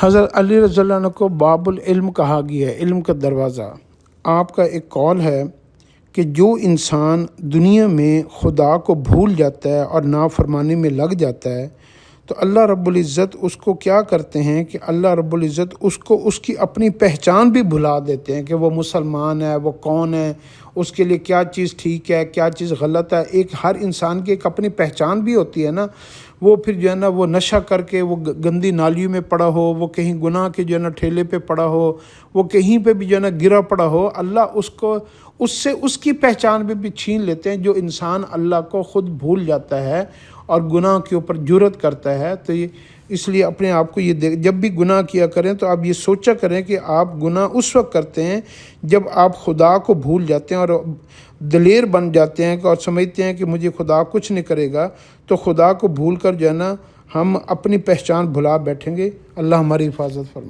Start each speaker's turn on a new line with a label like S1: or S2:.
S1: حضرت علی رضی اللہ عنہ کو باب العلم کہا گیا ہے، علم کا دروازہ۔ آپ کا ایک قول ہے کہ جو انسان دنیا میں خدا کو بھول جاتا ہے اور نافرمانی میں لگ جاتا ہے تو اللہ رب العزت اس کو کیا کرتے ہیں کہ اللہ رب العزت اس کو اس کی اپنی پہچان بھی بھلا دیتے ہیں کہ وہ مسلمان ہے، وہ کون ہے، اس کے لیے کیا چیز ٹھیک ہے، کیا چیز غلط ہے۔ ایک ہر انسان کی ایک اپنی پہچان بھی ہوتی ہے نا۔ وہ پھر جو ہے نا وہ نشہ کر کے وہ گندی نالیوں میں پڑا ہو، وہ کہیں گناہ کے جو ہے نا ٹھیلے پہ پڑا ہو، وہ کہیں پہ بھی جو ہے نا گرا پڑا ہو، اللہ اس کو اس سے اس کی پہچان بھی چھین لیتے ہیں۔ جو انسان اللہ کو خود بھول جاتا ہے اور گناہ کے اوپر جرأت کرتا ہے تو اس لیے اپنے آپ کو یہ جب بھی گناہ کیا کریں تو آپ یہ سوچا کریں کہ آپ گناہ اس وقت کرتے ہیں جب آپ خدا کو بھول جاتے ہیں اور دلیر بن جاتے ہیں اور سمجھتے ہیں کہ مجھے خدا کچھ نہیں کرے گا، تو خدا کو بھول کر جو ہے نا ہم اپنی پہچان بھلا بیٹھیں گے۔ اللہ ہماری حفاظت فرمائے۔